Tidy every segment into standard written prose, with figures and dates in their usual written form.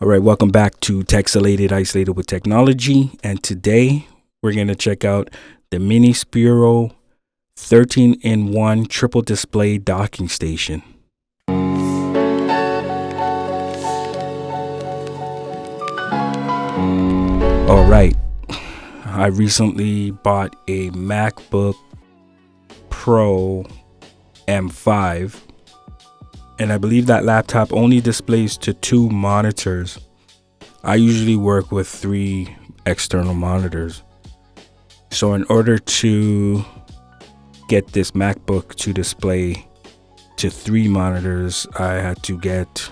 All right, welcome back to Texelated Isolated with Technology, and today we're going to check out the Minisopuru 13-in-1 triple display docking station. All right, I recently bought a MacBook Pro M5, and I believe that laptop only displays to 2 monitors. I usually work with 3 external monitors. So in order to get this MacBook to display to 3 monitors, I had to get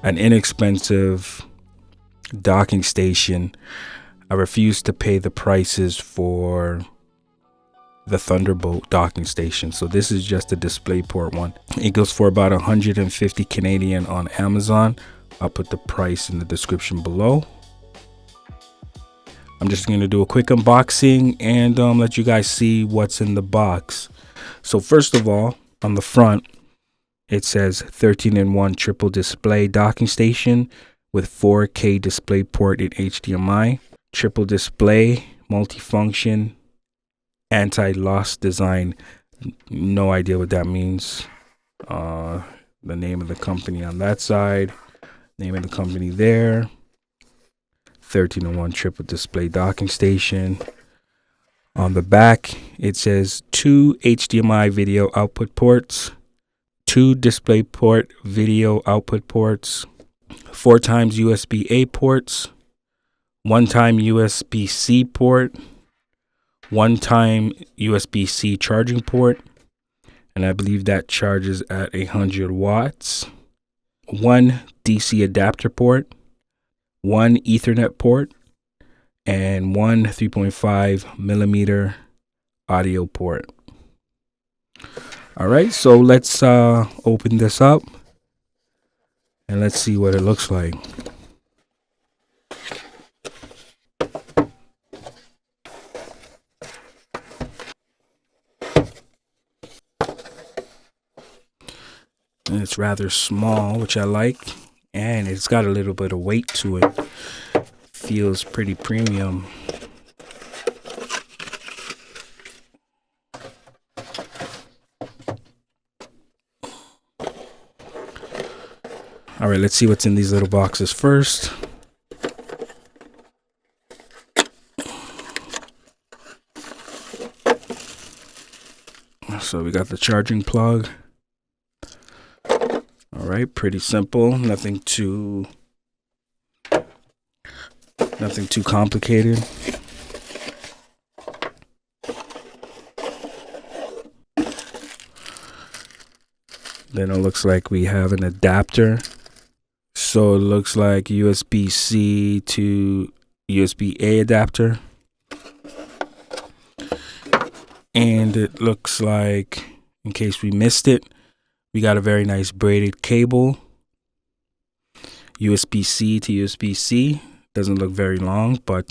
an inexpensive docking station. I refused to pay the prices for the Thunderbolt docking station. So this is just a DisplayPort one. It goes for about 150 Canadian on Amazon. I'll put the price in the description below. I'm just going to do a quick unboxing and let you guys see what's in the box. So first of all, on the front, it says 13-in-1 triple display docking station with 4K DisplayPort in HDMI, triple display, multifunction, anti-loss design. No idea what that means. The name of the company on that side, name of the company there. 13-in-1 triple display docking station. On the back, it says 2 HDMI video output ports, 2 DisplayPort video output ports, 4 times USB-A ports, 1 time USB-C port, 1 time USB-C charging port, and I believe that charges at 100 watts, 1 DC adapter port, 1 Ethernet port, and 1 3.5 millimeter audio port. All right, so let's open this up and let's see what it looks like. And it's rather small, which I like, and it's got a little bit of weight to it. Feels pretty premium. All right, let's see what's in these little boxes first. So we got the charging plug. All right, pretty simple, nothing too complicated. Then it looks like we have an adapter. So it looks like USB-C to USB-A adapter. And it looks like, in case we missed it, we got a very nice braided cable. USB-C to USB-C. Doesn't look very long, but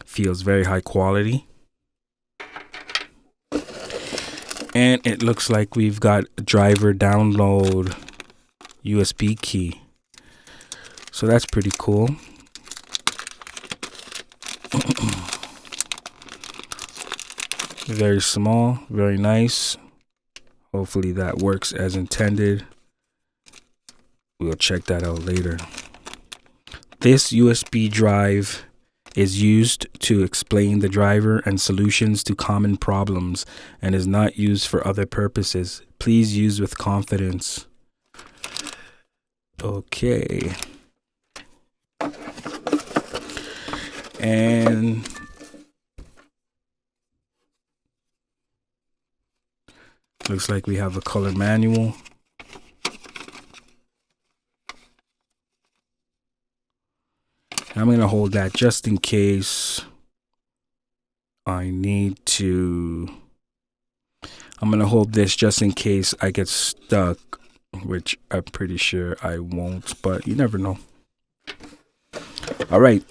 feels very high quality. And it looks like we've got a driver download USB key. So that's pretty cool. Very small, very nice. Hopefully that works as intended. We'll check that out later. This USB drive is used to explain the driver and solutions to common problems and is not used for other purposes. Please use with confidence. Okay. And looks like we have a color manual. I'm going to hold that just in case I need to. I'm going to hold this just in case I get stuck, which I'm pretty sure I won't, but you never know. All right.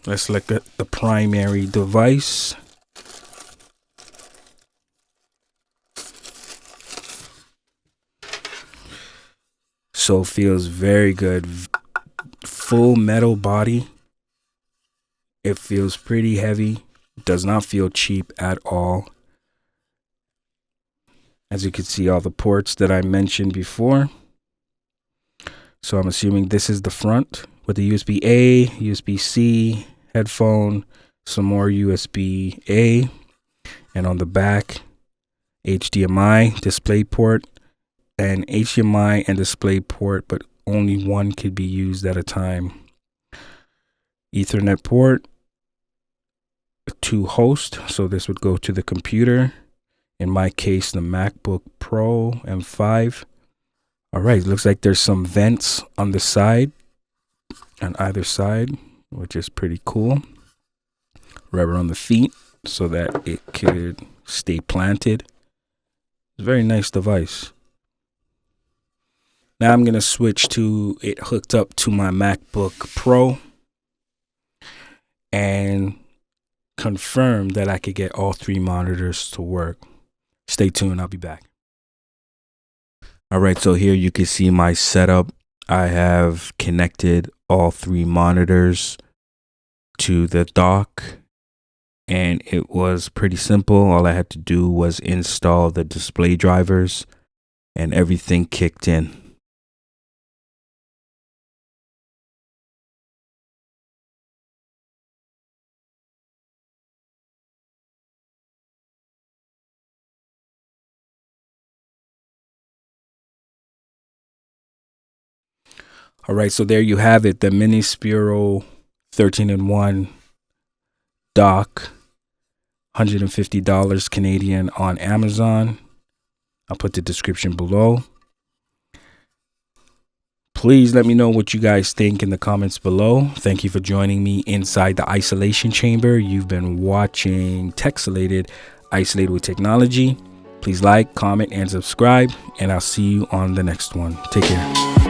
Let's look at the primary device. So it feels very good. Full metal body. It feels pretty heavy. Does not feel cheap at all. As you can see, all the ports that I mentioned before. So I'm assuming this is the front with the USB-A, USB-C, headphone, some more USB-A, and on the back, HDMI, display port, and HDMI and display port, but only one could be used at a time. Ethernet port to host, so this would go to the computer. In my case, the MacBook Pro M5. All right, looks like there's some vents on the side, on either side, which is pretty cool. Rubber on the feet so that it could stay planted. It's a very nice device. Now I'm going to switch to it hooked up to my MacBook Pro and confirm that I could get all three monitors to work. Stay tuned, I'll be back. All right, so here you can see my setup. I have connected all three monitors to the dock, and it was pretty simple. All I had to do was install the display drivers and everything kicked in. All right, so there you have it, the Minisopuru 13-in-1 dock, $150 Canadian on Amazon. I'll put the description below. Please let me know what you guys think in the comments below. Thank you for joining me inside the isolation chamber. You've been watching Texelated, Isolated with Technology. Please like, comment, and subscribe, and I'll see you on the next one. Take care.